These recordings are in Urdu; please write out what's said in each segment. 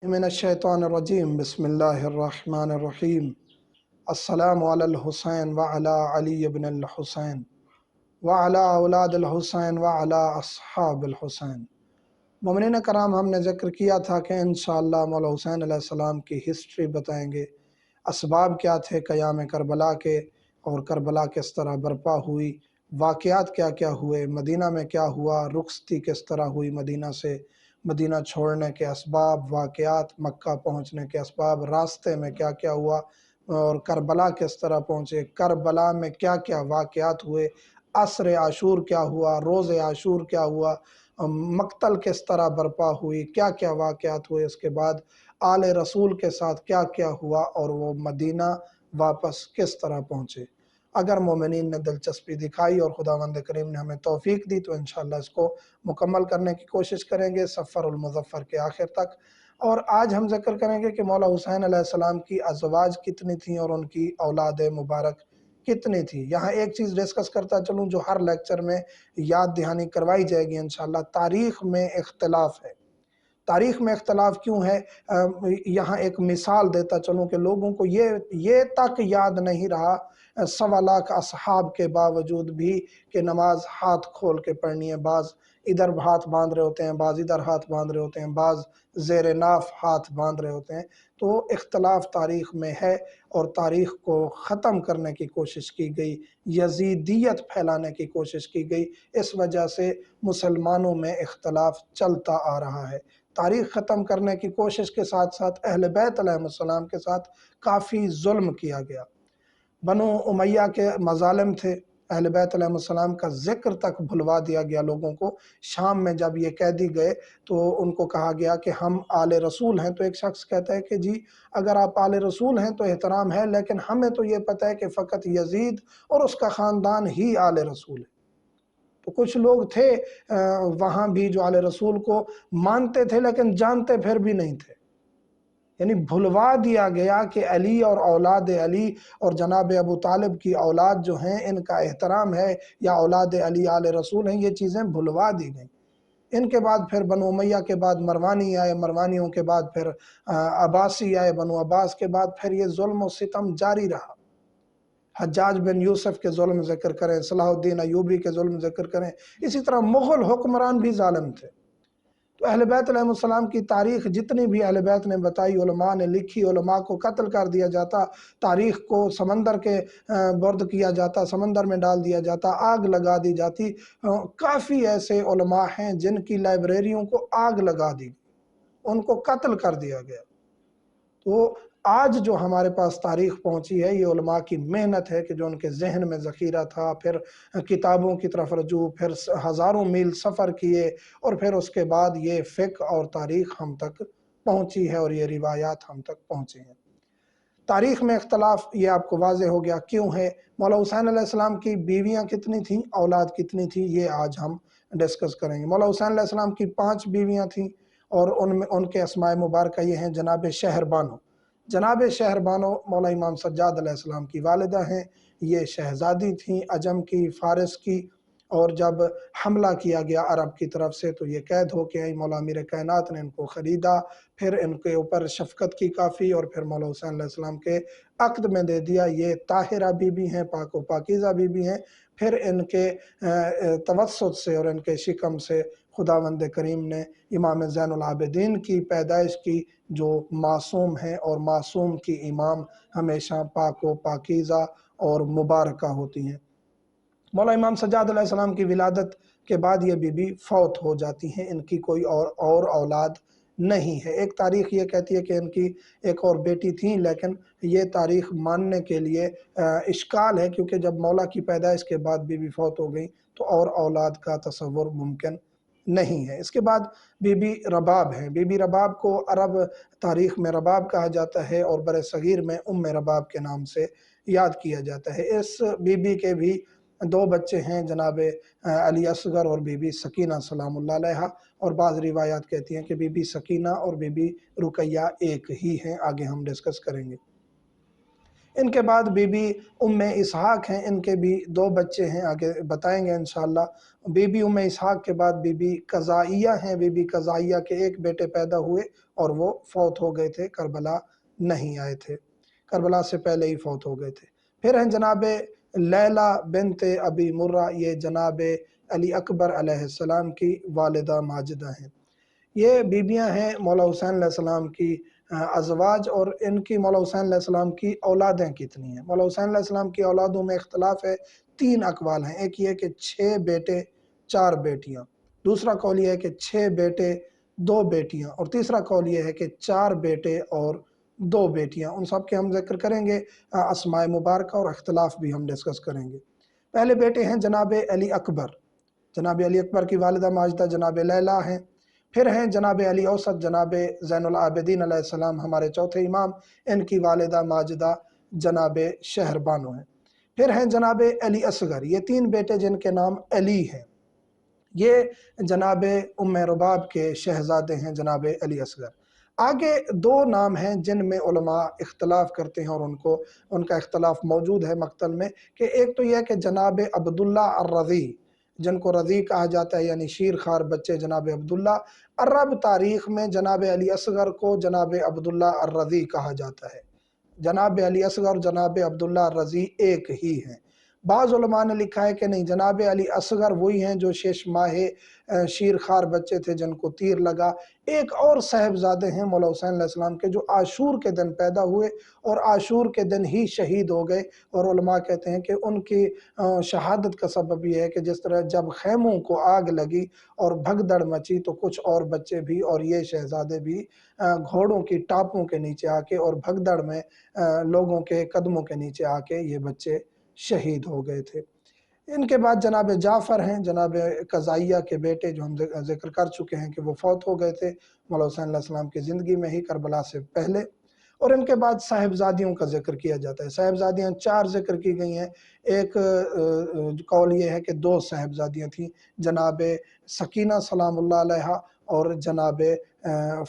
من الشیطان الرجیم بسم اللہ الرحمن الرحیم السلام علی الحسین وعلی علی ابن الحسین وعلی اولاد الحسین وعلی اصحاب الحسین۔ مومنین کرام، ہم نے ذکر کیا تھا کہ انشاءاللہ مولا حسین علیہ السلام کی ہسٹری بتائیں گے، اسباب کیا تھے قیام کربلا کے اور کربلا کس طرح برپا ہوئی، واقعات کیا کیا ہوئے، مدینہ میں کیا ہوا، رخصتی کس طرح ہوئی مدینہ سے، مدینہ چھوڑنے کے اسباب، واقعات، مکہ پہنچنے کے اسباب، راستے میں کیا کیا ہوا اور کربلا کس طرح پہنچے، کربلا میں کیا کیا واقعات ہوئے، عصر عاشور کیا ہوا، روز عاشور کیا ہوا، مقتل کس طرح برپا ہوئی، کیا کیا واقعات ہوئے، اس کے بعد آل رسول کے ساتھ کیا کیا ہوا اور وہ مدینہ واپس کس طرح پہنچے۔ اگر مومنین نے دلچسپی دکھائی اور خداوند کریم نے ہمیں توفیق دی تو انشاءاللہ اس کو مکمل کرنے کی کوشش کریں گے سفر المظفر کے آخر تک۔ اور آج ہم ذکر کریں گے کہ مولا حسین علیہ السلام کی ازواج کتنی تھیں اور ان کی اولاد مبارک کتنی تھی۔ یہاں ایک چیز ڈسکس کرتا چلوں جو ہر لیکچر میں یاد دہانی کروائی جائے گی انشاءاللہ، تاریخ میں اختلاف ہے۔ تاریخ میں اختلاف کیوں ہے؟ یہاں ایک مثال دیتا چلوں کہ لوگوں کو یہ تک یاد نہیں رہا 1.25 اصحاب کے باوجود بھی کہ نماز ہاتھ کھول کے پڑھنی ہے، بعض ادھر ہاتھ باندھ رہے ہوتے ہیں، بعض ادھر ہاتھ باندھ رہے ہوتے ہیں، بعض زیر ناف ہاتھ باندھ رہے ہوتے ہیں۔ تو اختلاف تاریخ میں ہے اور تاریخ کو ختم کرنے کی کوشش کی گئی، یزیدیت پھیلانے کی کوشش کی گئی، اس وجہ سے مسلمانوں میں اختلاف چلتا آ رہا ہے۔ تاریخ ختم کرنے کی کوشش کے ساتھ ساتھ اہل بیت علیہ السلام کے ساتھ کافی ظلم کیا گیا۔ بنو امیہ کے مظالم تھے، اہل بیت علیہ السلام کا ذکر تک بھلوا دیا گیا لوگوں کو۔ شام میں جب یہ قیدی گئے تو ان کو کہا گیا کہ ہم آل رسول ہیں، تو ایک شخص کہتا ہے کہ جی اگر آپ آل رسول ہیں تو احترام ہے، لیکن ہمیں تو یہ پتہ ہے کہ فقط یزید اور اس کا خاندان ہی آل رسول ہے۔ تو کچھ لوگ تھے وہاں بھی جو آل رسول کو مانتے تھے لیکن جانتے پھر بھی نہیں تھے، یعنی بھلوا دیا گیا کہ علی اور اولاد علی اور جناب ابو طالب کی اولاد جو ہیں ان کا احترام ہے یا اولاد علی آل رسول ہیں، یہ چیزیں بھلوا دی گئیں۔ ان کے بعد پھر بنو امیہ کے بعد مروانی آئے، مروانیوں کے بعد پھر عباسی آئے، بنو عباس کے بعد پھر یہ ظلم و ستم جاری رہا۔ حجاج بن یوسف کے ظلم ذکر کریں، صلاح الدین ایوبی کے ظلم ذکر کریں، اسی طرح مغل حکمران بھی ظالم تھے۔ تو اہل بیت علیہ السلام کی تاریخ جتنی بھی اہل بیت نے بتائی، علماء نے لکھی، علماء کو قتل کر دیا جاتا، تاریخ کو سمندر کے برد کیا جاتا، سمندر میں ڈال دیا جاتا، آگ لگا دی جاتی۔ کافی ایسے علماء ہیں جن کی لائبریریوں کو آگ لگا دی، ان کو قتل کر دیا گیا۔ تو آج جو ہمارے پاس تاریخ پہنچی ہے یہ علماء کی محنت ہے کہ جو ان کے ذہن میں ذخیرہ تھا، پھر کتابوں کی طرف رجوع، پھر ہزاروں میل سفر کیے اور پھر اس کے بعد یہ فقہ اور تاریخ ہم تک پہنچی ہے اور یہ روایات ہم تک پہنچی ہیں۔ تاریخ میں اختلاف یہ آپ کو واضح ہو گیا کیوں ہے۔ مولا حسین علیہ السلام کی بیویاں کتنی تھیں، اولاد کتنی تھی، یہ آج ہم ڈسکس کریں گے۔ مولا حسین علیہ السلام کی 5 بیویاں تھیں اور ان کے اسماء مبارکہ یہ ہیں جناب شہر بانو۔ جناب شہر بانو مولا امام سجاد علیہ السلام کی والدہ ہیں، یہ شہزادی تھیں عجم کی، فارس کی، اور جب حملہ کیا گیا عرب کی طرف سے تو یہ قید ہو کے آئی، مولا امیر کائنات نے ان کو خریدا، پھر ان کے اوپر شفقت کی کافی اور پھر مولا حسین علیہ السلام کے عقد میں دے دیا۔ یہ طاہرہ بی بی ہیں، پاک و پاکیزہ بی بی ہیں۔ پھر ان کے توسط سے اور ان کے شکم سے خداوند کریم نے امام زین العابدین کی پیدائش کی جو معصوم ہیں، اور معصوم کی امام ہمیشہ پاک و پاکیزہ اور مبارکہ ہوتی ہیں۔ مولا امام سجاد علیہ السلام کی ولادت کے بعد یہ بی بی فوت ہو جاتی ہیں، ان کی کوئی اور اولاد نہیں ہے۔ ایک تاریخ یہ کہتی ہے کہ ان کی ایک اور بیٹی تھیں، لیکن یہ تاریخ ماننے کے لیے اشکال ہے کیونکہ جب مولا کی پیدائش کے بعد بی بی فوت ہو گئی تو اور اولاد کا تصور ممکن نہیں ہے۔ اس کے بعد بی بی رباب ہیں۔ بی بی رباب کو عرب تاریخ میں رباب کہا جاتا ہے اور بر صغیر میں رباب کے نام سے یاد کیا جاتا ہے۔ اس بی بی کے بھی 2 بچے ہیں، جناب علی اصغر اور بی بی سکینہ سلام اللہ علیہا، اور بعض روایات کہتی ہیں کہ بی بی سکینہ اور بی بی رقیہ ایک ہی ہیں، آگے ہم ڈسکس کریں گے۔ ان کے بعد بی بی ام اسحاق ہیں، ان کے بھی 2 بچے ہیں، آگے بتائیں گے انشاءاللہ۔ بی بی ام اسحاق کے بعد بی بی قضائیہ ہیں، بی بی قضائیہ کے 1 بیٹے پیدا ہوئے اور وہ فوت ہو گئے تھے، کربلا نہیں آئے تھے، کربلا سے پہلے ہی فوت ہو گئے تھے۔ پھر ہیں جناب لیلہ بنت ابی مرہ، یہ جناب علی اکبر علیہ السلام کی والدہ ماجدہ ہیں۔ یہ بیبیاں ہیں مولا حسین علیہ السلام کی ازواج، اور ان کی مولا حسین علیہ السلام کی اولادیں کتنی ہیں؟ مولا حسین علیہ السلام کی اولادوں میں اختلاف ہے، 3 اقوال ہیں۔ ایک یہ کہ 6 بیٹے 4 بیٹیاں، دوسرا قول یہ ہے کہ 6 بیٹے 2 بیٹیاں، اور تیسرا قول یہ ہے کہ 4 بیٹے اور 2 بیٹیاں۔ ان سب کے ہم ذکر کریں گے، اسماء مبارکہ اور اختلاف بھی ہم ڈسکس کریں گے۔ پہلے بیٹے ہیں جناب علی اکبر، جناب علی اکبر کی والدہ ماجدہ جناب لیلہ ہیں۔ پھر ہیں جناب علی اوسط، جناب زین العابدین علیہ السلام ہمارے چوتھے امام، ان کی والدہ ماجدہ جناب شہر بانو ہیں۔ پھر ہیں جناب علی اصغر، یہ 3 بیٹے جن کے نام علی ہیں، یہ جناب ام رباب کے شہزادے ہیں جناب علی اصغر۔ آگے 2 نام ہیں جن میں علماء اختلاف کرتے ہیں، اور ان کا اختلاف موجود ہے مقتل میں، کہ ایک تو یہ ہے کہ جناب عبداللہ الرضی، جن کو رضی کہا جاتا ہے، یعنی شیر خوار بچے جناب عبداللہ۔ عرب تاریخ میں جناب علی اصغر کو جناب عبداللہ الرضی کہا جاتا ہے۔ جناب علی اصغر اور جناب عبداللہ الرضی ایک ہی ہیں۔ بعض علماء نے لکھا ہے کہ نہیں، جناب علی اصغر وہی ہیں جو 6 ماہ شیر خوار بچے تھے جن کو تیر لگا۔ ایک اور صاحبزادے ہیں مولا حسین علیہ السلام کے جو عاشور کے دن پیدا ہوئے اور عاشور کے دن ہی شہید ہو گئے، اور علماء کہتے ہیں کہ ان کی شہادت کا سبب یہ ہے کہ جس طرح جب خیموں کو آگ لگی اور بھگدڑ مچی تو کچھ اور بچے بھی اور یہ شہزادے بھی گھوڑوں کی ٹاپوں کے نیچے آ کے اور بھگدڑ میں لوگوں کے قدموں کے نیچے آ کے یہ بچے شہید ہو گئے تھے۔ ان کے بعد جناب جعفر ہیں، جناب قضائیہ کے بیٹے، جو ہم ذکر کر چکے ہیں کہ وہ فوت ہو گئے تھے مولا حسین علیہ السلام کی زندگی میں ہی، کربلا سے پہلے۔ اور ان کے بعد صاحبزادیوں کا ذکر کیا جاتا ہے۔ صاحبزادیاں 4 ذکر کی گئی ہیں۔ ایک قول یہ ہے کہ 2 صاحبزادیاں تھیں، جناب سکینہ سلام اللہ علیہ اور جناب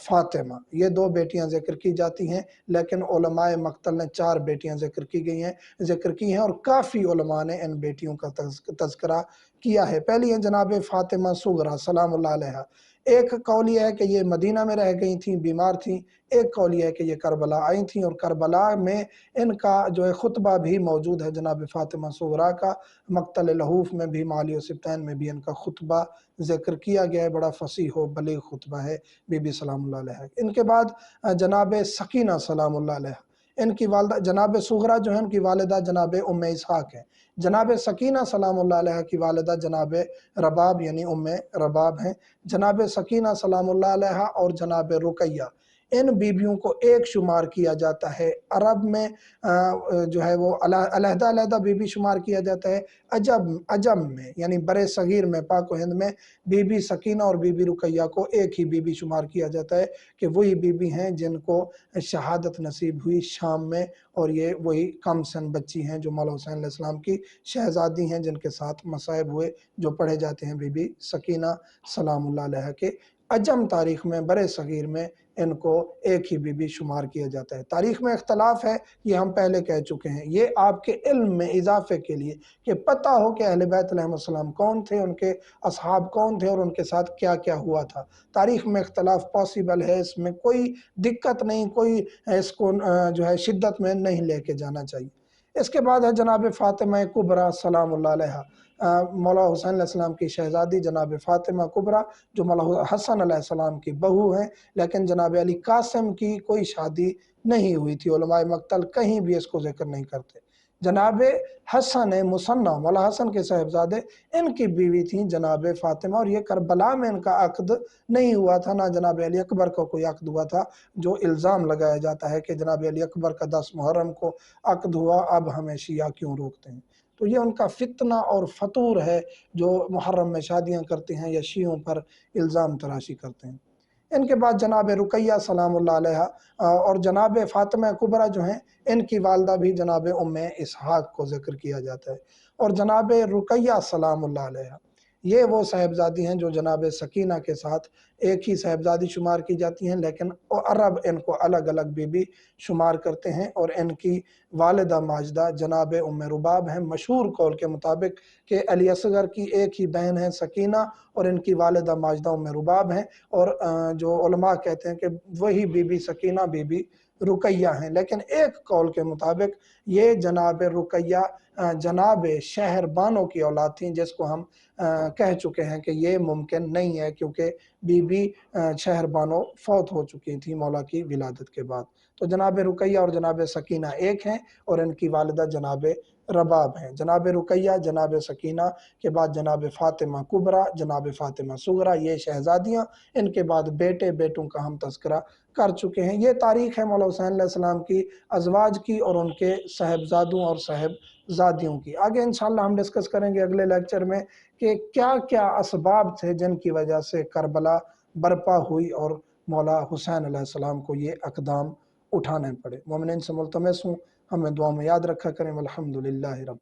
فاطمہ، یہ 2 بیٹیاں ذکر کی جاتی ہیں، لیکن علماء مقتل نے 4 بیٹیاں ذکر کی ہیں، اور کافی علماء نے ان بیٹیوں کا تذکرہ کیا ہے۔ پہلی ہیں جناب فاطمہ صغرا سلام اللہ علیہ۔ ایک قول یہ ہے کہ یہ مدینہ میں رہ گئی تھیں، بیمار تھیں۔ ایک قول یہ ہے کہ یہ کربلا آئی تھیں، اور کربلا میں ان کا جو ہے خطبہ بھی موجود ہے جناب فاطمہ صغرا کا، مقتل لہوف میں بھی، معلی و سبتین میں بھی ان کا خطبہ ذکر کیا گیا ہے، بڑا فصیح و بلیغ خطبہ ہے بی بی سلام اللہ علیہ۔ ان کے بعد جناب سکینہ سلام اللہ علیہ، ان کی والدہ جناب صغرا جو ہیں ان کی والدہ جناب ام اسحاق ہیں۔ جناب سکینہ سلام اللہ علیہ کی والدہ جناب رباب یعنی ام رباب ہیں۔ جناب سکینہ سلام اللہ علیہ اور جناب رقیہ، ان بیبیوں کو ایک شمار کیا جاتا ہے۔ عرب میں جو ہے وہ علیحدہ علیحدہ بی بی شمار کیا جاتا ہے۔ عجم میں یعنی برِ صغیر میں، پاک و ہند میں، بی بی سکینہ اور بی بی رقیہ کو ایک ہی بی بی شمار کیا جاتا ہے کہ وہی بی بی ہیں جن کو شہادت نصیب ہوئی شام میں، اور یہ وہی کم سن بچی ہیں جو مولا حسین علیہ السلام کی شہزادی ہیں، جن کے ساتھ مصائب ہوئے، جو پڑھے جاتے ہیں بی بی سکینہ سلام اللہ علیہ کے۔ عجم تاریخ میں، برِ صغیر میں، ان کو ایک ہی بی بی شمار کیا جاتا ہے۔ تاریخ میں اختلاف ہے، یہ ہم پہلے کہہ چکے ہیں، یہ آپ کے علم میں اضافے کے لیے کہ پتہ ہو کہ اہل بیت علیہ السلام کون تھے، ان کے اصحاب کون تھے، اور ان کے ساتھ کیا کیا ہوا تھا۔ تاریخ میں اختلاف پاسبل ہے، اس میں کوئی دقت نہیں، کوئی اس کو جو ہے شدت میں نہیں لے کے جانا چاہیے۔ اس کے بعد ہے جناب فاطمہ کبریٰ سلام اللہ علیہ، مولا حسین علیہ السلام کی شہزادی جناب فاطمہ کبریٰ، جو مولا حسن علیہ السلام کی بہو ہیں، لیکن جناب علی قاسم کی کوئی شادی نہیں ہوئی تھی۔ علماء مقتل کہیں بھی اس کو ذکر نہیں کرتے۔ جناب حسن مصنع، مولا حسن کے صاحبزادے، ان کی بیوی تھیں جناب فاطمہ، اور یہ کربلا میں ان کا عقد نہیں ہوا تھا، نہ جناب علی اکبر کا کوئی عقد ہوا تھا، جو الزام لگایا جاتا ہے کہ جناب علی اکبر کا 10 محرم کو عقد ہوا، اب ہمیں شیعہ کیوں روکتے ہیں۔ تو یہ ان کا فتنہ اور فطور ہے، جو محرم میں شادیاں کرتے ہیں یا شیعوں پر الزام تراشی کرتے ہیں۔ ان کے بعد جناب رقیہ سلام اللہ علیہ اور جناب فاطمہ کبریٰ جو ہیں، ان کی والدہ بھی جناب ام اسحاق کو ذکر کیا جاتا ہے۔ اور جناب رقیہ سلام اللہ علیہ، یہ وہ صاحبزادی ہیں جو جناب سکینہ کے ساتھ ایک ہی صاحبزادی شمار کی جاتی ہیں، لیکن عرب ان کو الگ الگ بیوی شمار کرتے ہیں، اور ان کی والدہ ماجدہ جناب ام رباب ہیں، مشہور قول کے مطابق کہ علی اصغر کی ایک ہی بہن ہے سکینہ، اور ان کی والدہ ماجدہ ام رباب ہیں، اور جو علماء کہتے ہیں کہ وہی بی بی سکینہ بی بی رقیہ ہیں۔ لیکن ایک قول کے مطابق یہ جناب رقیہ جناب شہر بانو کی اولاد تھیں، جس کو ہم کہہ چکے ہیں کہ یہ ممکن نہیں ہے، کیونکہ بی بی شہر بانو فوت ہو چکی تھی مولا کی ولادت کے بعد۔ تو جناب رقیہ اور جناب سکینہ ایک ہیں، اور ان کی والدہ جناب رباب ہیں۔ جناب رقیہ، جناب سکینہ کے بعد جناب فاطمہ کبریٰ، جناب فاطمہ صغریٰ، یہ شہزادیاں، ان کے بعد بیٹے بیٹوں کا ہم تذکرہ کر چکے ہیں۔ یہ تاریخ ہے مولا حسین علیہ السلام کی ازواج کی اور ان کے صاحبزادوں اور صاحبزادیوں کی۔ آگے انشاءاللہ ہم ڈسکس کریں گے اگلے لیکچر میں کہ کیا کیا اسباب تھے جن کی وجہ سے کربلا برپا ہوئی اور مولا حسین علیہ السلام کو یہ اقدام اٹھانے پڑے۔ مومنین سے ملتمس ہوں ہمیں دعا میں یاد رکھا کریں۔ والحمدللہ رب